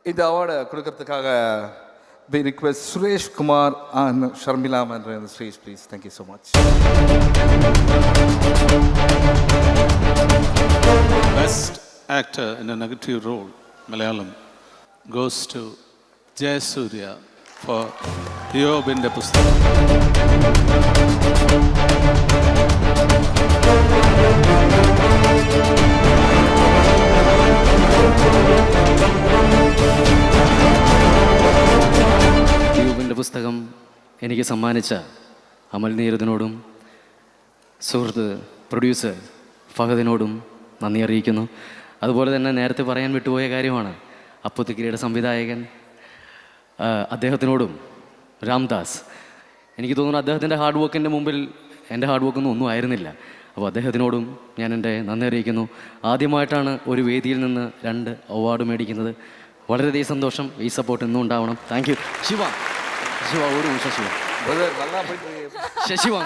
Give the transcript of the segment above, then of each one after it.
இந்த அவார்டை கொடுக்கறதுக்காக we request Suresh Kumar and Sharmila Mandra on the stage, please. Thank you so much. Best actor in a negative role, Malayalam, goes to Jayasuriya for Yobinte Pusthakam. പുസ്തകം എനിക്ക് സമ്മാനിച്ച അമൽ നീരദിനോടും സുഹൃത്ത് producer ഫഹദിനോടും നന്ദി അറിയിക്കുന്നു. അതുപോലെ തന്നെ നേരത്തെ പറയാൻ വിട്ടുപോയ കാര്യമാണ് അപ്പുത്തിക്കിരിയുടെ സംവിധായകൻ അദ്ദേഹത്തിനോടും രാംദാസ്. എനിക്ക് തോന്നുന്നു അദ്ദേഹത്തിൻ്റെ ഹാർഡ് വർക്കിൻ്റെ മുമ്പിൽ എൻ്റെ ഹാർഡ് വർക്കൊന്നും ഒന്നും ആയിരുന്നില്ല. അപ്പോൾ അദ്ദേഹത്തിനോടും ഞാൻ എൻ്റെ നന്ദി അറിയിക്കുന്നു. ആദ്യമായിട്ടാണ് ഒരു വേദിയിൽ നിന്ന് 2 അവാർഡ് മേടിക്കുന്നത്. വളരെയധികം സന്തോഷം. ഈ സപ്പോർട്ട് ഇന്നും ഉണ്ടാവണം. Thank you. சிவா ஒரு நிமிஷம் சிவா நல்லா போயிட்டு சிவா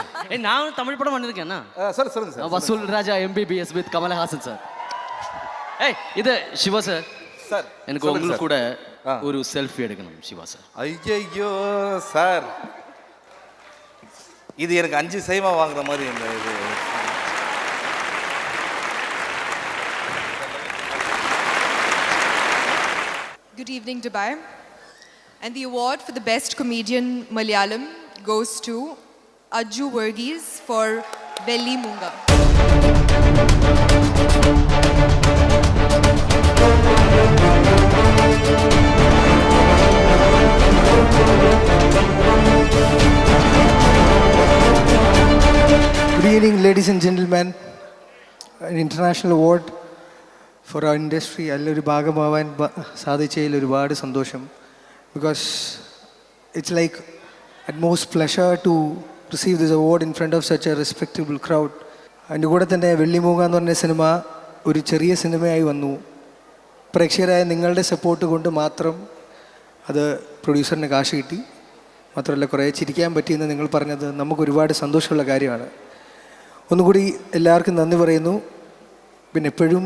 நான் தமிழ் படம் பண்ணிருக்கேன்னா சொல்லுங்க சார். வசூல் ராஜா எம்பிபிஎஸ் வித் கமலஹாசன் சார். இது சிவா சார். சார் எனக்கு உங்களுக்கு கூட ஒரு செல்ஃபி எடுக்கணும் சிவா சார். ஐயோ சார், இது எனக்கு 5 சைமா வாங்குற மாதிரி இந்த இது. Good evening, Dubai. And the award for the best comedian Malayalam goes to Ajju Verghese for Velli Moonga. Good evening, ladies and gentlemen. An international award for our industry. Allori bhagamavan sadhichayil ഒരുപാട് സന്തോഷം. Because it's like utmost pleasure to receive this award in front of such a respectable crowd. അതിൻ്റെ കൂടെ തന്നെ വെള്ളിമൂങ്ങ എന്ന് പറഞ്ഞ cinema ഒരു ചെറിയ സിനിമയായി വന്നു. പ്രേക്ഷകരായ നിങ്ങളുടെ സപ്പോർട്ട് കൊണ്ട് മാത്രം അത് പ്രൊഡ്യൂസറിന് കാശ് കിട്ടി. മാത്രമല്ല കുറേ ചിരിക്കാൻ പറ്റിയെന്ന് നിങ്ങൾ പറഞ്ഞത് നമുക്ക് ഒരുപാട് സന്തോഷമുള്ള കാര്യമാണ്. ഒന്നുകൂടി എല്ലാവർക്കും നന്ദി പറയുന്നു. പിന്നെ എപ്പോഴും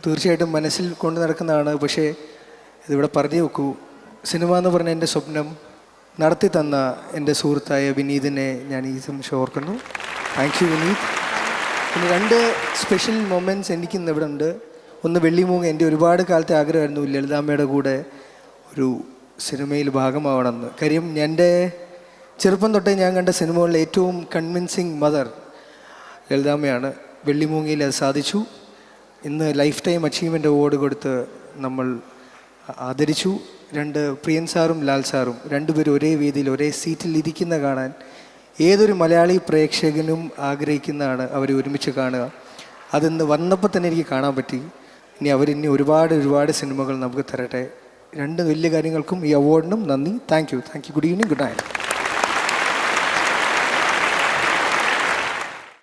തീർച്ചയായിട്ടും മനസ്സിൽ കൊണ്ട് നടക്കുന്നതാണ്. പക്ഷേ ഇതിവിടെ പറഞ്ഞു വെക്കൂ, സിനിമ എന്ന് പറഞ്ഞ എൻ്റെ സ്വപ്നം നടത്തി തന്ന എൻ്റെ സുഹൃത്തായ വിനീതിനെ ഞാൻ ഈ നിമിഷം ഓർക്കുന്നു. Thank you Vineeth. പിന്നെ 2 സ്പെഷ്യൽ മൊമെൻറ്റ്സ് എനിക്കിന്ന് ഇവിടെ ഉണ്ട്. ഒന്ന് വെള്ളിമൂങ്ങ. എൻ്റെ ഒരുപാട് കാലത്തെ ആഗ്രഹമായിരുന്നു ലളിതാമ്മയുടെ കൂടെ ഒരു സിനിമയിൽ ഭാഗമാവണമെന്ന്. കാര്യം എൻ്റെ ചെറുപ്പം തൊട്ടേ ഞാൻ കണ്ട സിനിമകളിൽ ഏറ്റവും കൺവിൻസിങ് മദർ ലളിതാമ്മയാണ്. വെള്ളിമൂങ്ങയിൽ അത് സാധിച്ചു. ഇന്ന് ലൈഫ് ടൈം അച്ചീവ്മെൻ്റ് അവാർഡ് കൊടുത്ത് നമ്മൾ ആദരിച്ചു. 2 പ്രിയൻ സാറും ലാൽ സാറും 2 പേരും ഒരേ വേദിയിൽ ഒരേ സീറ്റിൽ ഇരിക്കുന്ന കാണാൻ ഏതൊരു മലയാളി പ്രേക്ഷകനും ആഗ്രഹിക്കുന്നതാണ് അവരെ ഒരുമിച്ച് കാണുക. അതിന്ന് വന്നപ്പോൾ തന്നെ എനിക്ക് കാണാൻ പറ്റി. ഇനി അവരിനി ഒരുപാട് സിനിമകൾ നമുക്ക് തരട്ടെ. 2 വലിയ കാര്യങ്ങൾക്കും ഈ അവാർഡിനും നന്ദി. Thank you. Good evening. Good night.